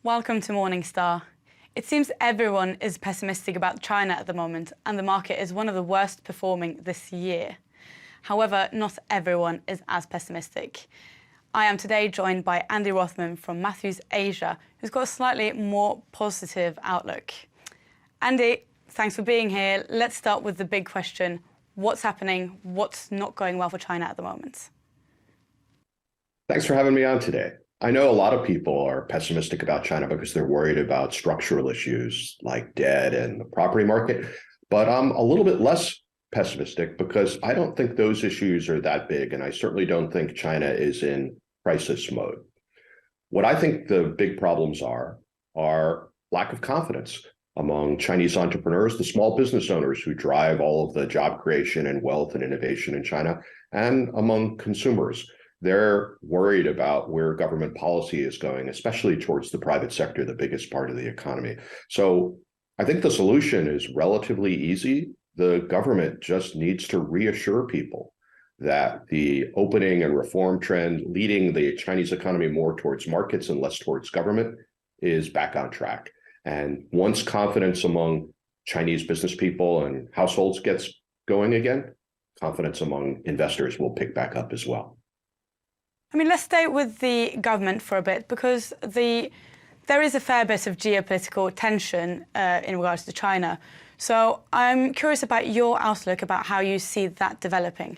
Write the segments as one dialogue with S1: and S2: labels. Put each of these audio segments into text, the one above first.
S1: Welcome to Morningstar. It seems everyone is pessimistic about China at the moment, and the market is one of the worst performing this year. However, not everyone is as pessimistic. I am today joined by Andy Rothman from Matthews Asia, who's got a slightly more positive outlook. Andy, thanks for being here. Let's start with the big question. What's happening? What's not going well for China at the moment?
S2: Thanks for having me on today. I know a lot of people are pessimistic about China because they're worried about structural issues like debt and the property market, but I'm a little bit less pessimistic because I don't think those issues are that big, and I certainly don't think China is in crisis mode. What I think the big problems are lack of confidence among Chinese entrepreneurs, the small business owners who drive all of the job creation and wealth and innovation in China, and among consumers. They're worried about where government policy is going, especially towards the private sector, the biggest part of the economy. So I think the solution is relatively easy. The government just needs to reassure people that the opening and reform trend leading the Chinese economy more towards markets and less towards government is back on track. And once confidence among Chinese business people and households gets going again, confidence among investors will pick back up as well.
S1: Let's stay with the government for a bit, because there is a fair bit of geopolitical tension in regards to China. So I'm curious about your outlook about how you see that developing.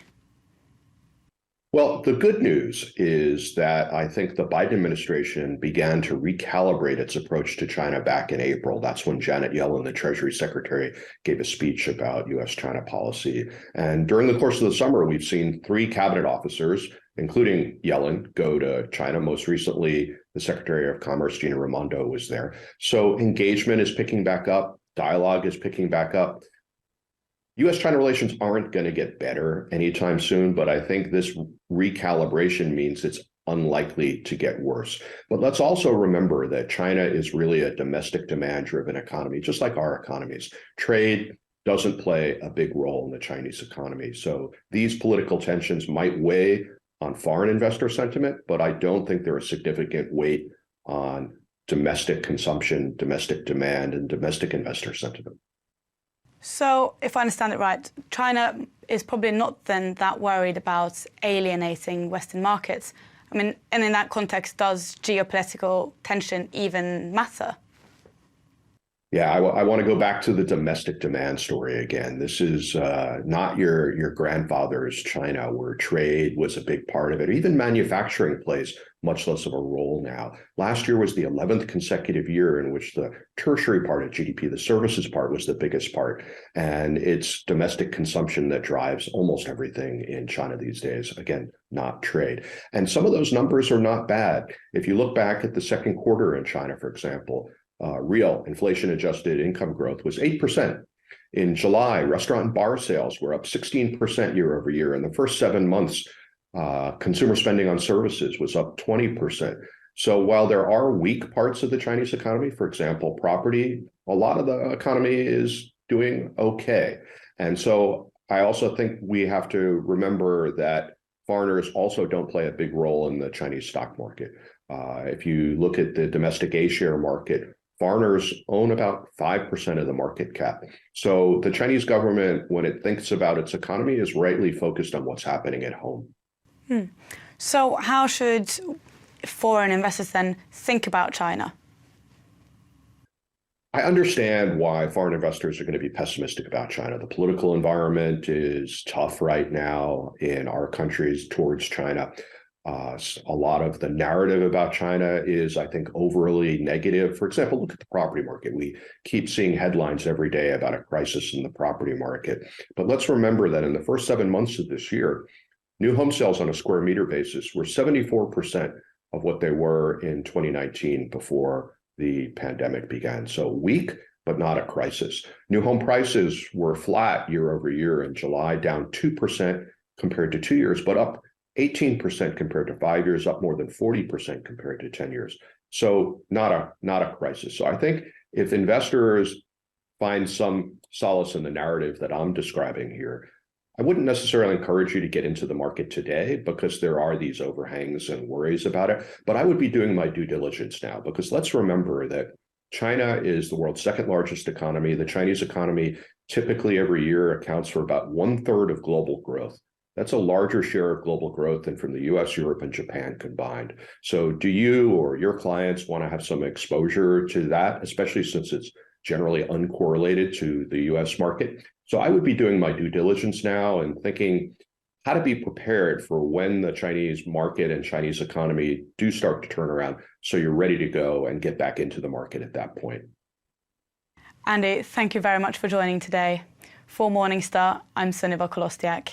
S2: Well, the good news is that I think the Biden administration began to recalibrate its approach to China back in April. That's when Janet Yellen, the Treasury Secretary, gave a speech about U.S.-China policy. And during the course of the summer, we've seen 3 cabinet officers, including Yellen, go to China. Most recently, the Secretary of Commerce, Gina Raimondo, was there. So engagement is picking back up. Dialogue is picking back up. U.S.-China relations aren't going to get better anytime soon, but I think this recalibration means it's unlikely to get worse. But let's also remember that China is really a domestic demand-driven economy, just like our economies. Trade doesn't play a big role in the Chinese economy. So these political tensions might weigh on foreign investor sentiment, but I don't think there is significant weight on domestic consumption, domestic demand, and domestic investor sentiment.
S1: So, if I understand it right, China is probably not then that worried about alienating Western markets. And in that context, does geopolitical tension even matter?
S2: Yeah, I want to go back to the domestic demand story again. This is not your grandfather's China, where trade was a big part of it. Even manufacturing plays much less of a role now. Last year was the 11th consecutive year in which the tertiary part of GDP, the services part, was the biggest part. And it's domestic consumption that drives almost everything in China these days. Again, not trade. And some of those numbers are not bad. If you look back at the second quarter in China, for example, real inflation-adjusted income growth was 8%. In July, restaurant and bar sales were up 16% year over year. In the first 7 months, consumer spending on services was up 20%. So while there are weak parts of the Chinese economy, for example, property, a lot of the economy is doing okay. And so I also think we have to remember that foreigners also don't play a big role in the Chinese stock market. If you look at the domestic A-share market, foreigners own about 5% of the market cap. So the Chinese government, when it thinks about its economy, is rightly focused on what's happening at home.
S1: So how should foreign investors then think about China?
S2: I understand why foreign investors are going to be pessimistic about China. The political environment is tough right now in our countries towards China. A lot of the narrative about China is, I think, overly negative. For example, look at the property market. We keep seeing headlines every day about a crisis in the property market. But let's remember that in the first 7 months of this year, new home sales on a square meter basis were 74% of what they were in 2019 before the pandemic began. So weak, but not a crisis. New home prices were flat year over year in July, down 2% compared to 2 years, but up 18% compared to 5 years, up more than 40% compared to 10 years. So not a crisis. So I think if investors find some solace in the narrative that I'm describing here, I wouldn't necessarily encourage you to get into the market today because there are these overhangs and worries about it. But I would be doing my due diligence now, because let's remember that China is the world's second largest economy. The Chinese economy typically every year accounts for about 1/3 of global growth. That's a larger share of global growth than from the US, Europe, and Japan combined. So do you or your clients want to have some exposure to that, especially since it's generally uncorrelated to the US market? So I would be doing my due diligence now and thinking how to be prepared for when the Chinese market and Chinese economy do start to turn around, so you're ready to go and get back into the market at that point.
S1: Andy, thank you very much for joining today. For Morningstar, I'm Sunniva Kolostiak.